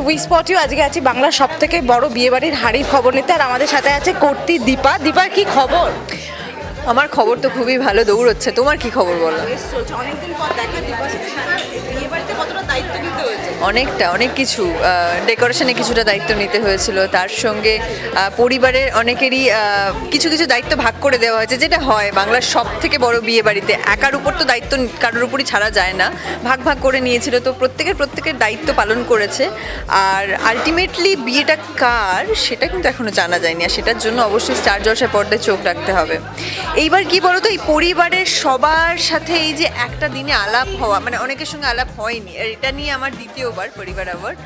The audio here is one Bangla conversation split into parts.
We spot you. আজকে আছি বাংলার সবথেকে বড় বিয়েবাড়ির হাড়ির খবর নিতে, আর আমাদের সাথে আছে কর্তি দীপা। দীপার কি খবর? আমার খবর তো খুবই ভালো, দৌড়চ্ছে। তোমার কি খবর বলো? অনেকদিন পর দেখা, দীপার সাথে বিয়েবাড়িতে কতটা দায়িত্ব নিতে হয়েছে? অনেক কিছু ডেকোরেশনে কিছুটা দায়িত্ব নিতে হয়েছিল, তার সঙ্গে পরিবারের অনেকেরই কিছু কিছু দায়িত্ব ভাগ করে দেওয়া হয়েছে, যেটা হয় বাংলার সব থেকে বড় বিয়ে বাড়িতে। একার উপর তো দায়িত্ব কারোর উপরই ছাড়া যায় না, ভাগ ভাগ করে নিয়েছিল, তো প্রত্যেকের দায়িত্ব পালন করেছে। আর আলটিমেটলি বিয়েটা কার সেটা কিন্তু এখনও জানা যায়নি, আর সেটার জন্য অবশ্যই স্টার জলসায় পর্দায় চোখ রাখতে হবে। এইবার কি বলো তো, এই পরিবারের সবার সাথে এই যে একটা দিনে আলাপ হওয়া, মানে অনেকের সঙ্গে আলাপ হয়নি, আর এটা নিয়ে আমার দ্বিতীয়বার পরিবার অ্যাওয়ার্ড।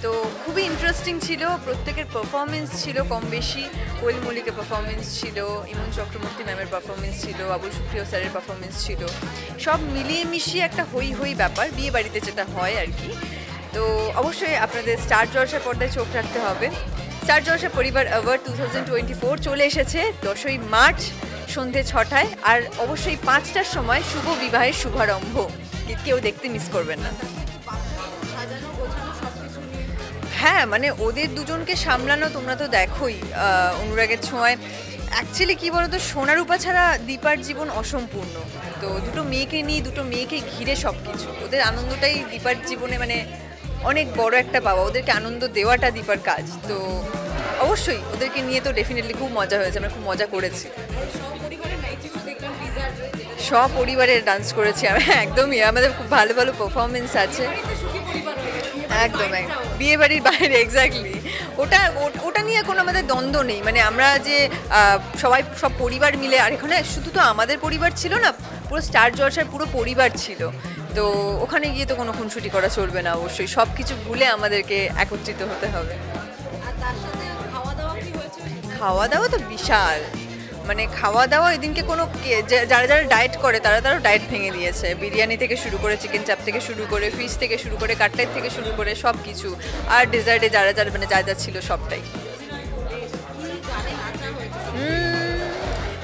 তো খুবই ইন্টারেস্টিং ছিল, প্রত্যেকের পারফরমেন্স ছিল কম বেশি। কোয়েল মল্লিকের পারফরমেন্স ছিল, ইমন চক্রবর্তী ম্যামের পারফরমেন্স ছিল, আবুল সুপ্রিয় স্যারের পারফরমেন্স ছিল, সব মিলিয়ে মিশিয়ে একটা হই ব্যাপার বিয়ে বাড়িতে যেটা হয় আর কি। তো অবশ্যই আপনাদের স্টার জলসার পর্দায় চোখ রাখতে হবে। স্টার জলসা পরিবার অ্যাওয়ার্ড 2024 চলে এসেছে 10ই মার্চ সন্ধে 6টায়, আর অবশ্যই 5টার সময় শুভ বিবাহের শুভারম্ভ। কেউ দেখতে মিস করবেন না। হ্যাঁ, মানে ওদের দুজনকে সামলানো তোমরা তো দেখোই অনুরাগের ছোঁয়ায়। অ্যাকচুয়ালি কী বলতো, সোনা রূপা ছাড়া দীপার জীবন অসম্পূর্ণ। তো দুটো মেয়েকে নিয়ে, দুটো মেয়েকে ঘিরে সব কিছু, ওদের আনন্দটাই দীপার জীবনে মানে অনেক বড় একটা পাওয়া। ওদেরকে আনন্দ দেওয়াটা দীপার কাজ। তো অবশ্যই ওদেরকে নিয়ে তো ডেফিনেটলি খুব মজা হয়েছে, আমরা খুব মজা করেছি। সব পরিবারের ডান্স করেছি আমি, একদমই। আমাদের খুব ভালো ভালো পারফরমেন্স আছে। একদম বিয়ে বাড়ির বাইরে, এক্স্যাক্টলি। ওটা নিয়ে কোনো আমাদের দ্বন্দ্ব নেই। মানে আমরা যে সব পরিবার মিলে, আর এখানে শুধু তো আমাদের পরিবার ছিল না, পুরো স্টার জলসার পুরো পরিবার ছিল। তো ওখানে গিয়ে তো কোনো খুনসুটি করা চলবে না, অবশ্যই সব কিছু ভুলে আমাদেরকে একত্রিত হতে হবে। খাওয়া দাওয়া তো বিশাল, মানে খাওয়া দাওয়া এদিনকে কোনো যারা ডায়েট করে তারা ডায়েট ভেঙে দিয়েছে। বিরিয়ানি থেকে শুরু করে, চিকেন চাপ থেকে শুরু করে, ফিশ থেকে শুরু করে, কাটলেট থেকে শুরু করে সব কিছু, আর ডেজার্টে যারা মানে যা ছিল সবটাই।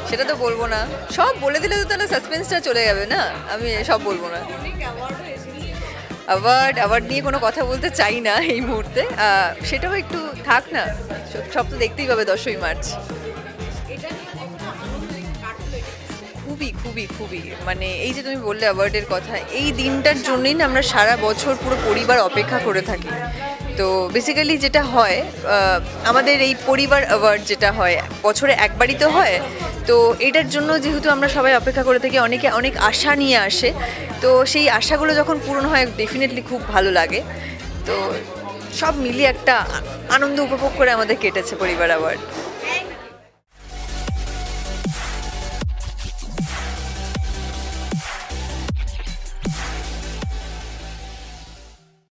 সেটা তো বলবো না, সব বলে দিলে তো তাহলে সাসপেন্সটা চলে যাবে না, আমি সব বলবো না। অ্যাওয়ার্ড নিয়ে কোনো কথা বলতে চাই না এই মুহূর্তে, সেটাও একটু থাক না, সব তো দেখতেই পাবে 10ই মার্চ। খুবই মানে এই যে তুমি বললে অ্যাওয়ার্ডের কথা, এই দিনটার জন্যই না আমরা সারা বছর পুরো পরিবার অপেক্ষা করে থাকি। তো বেসিক্যালি যেটা হয়, আমাদের এই পরিবার অ্যাওয়ার্ড যেটা হয় বছরে একবারই তো হয়। তো এটার জন্য যেহেতু আমরা সবাই অপেক্ষা করে থাকি, অনেকে অনেক আশা নিয়ে আসে, তো সেই আশাগুলো যখন পূরণ হয় ডেফিনেটলি খুব ভালো লাগে। তো সব মিলিয়ে একটা আনন্দ উপভোগ করে আমাদের কেটেছে পরিবার অ্যাওয়ার্ড।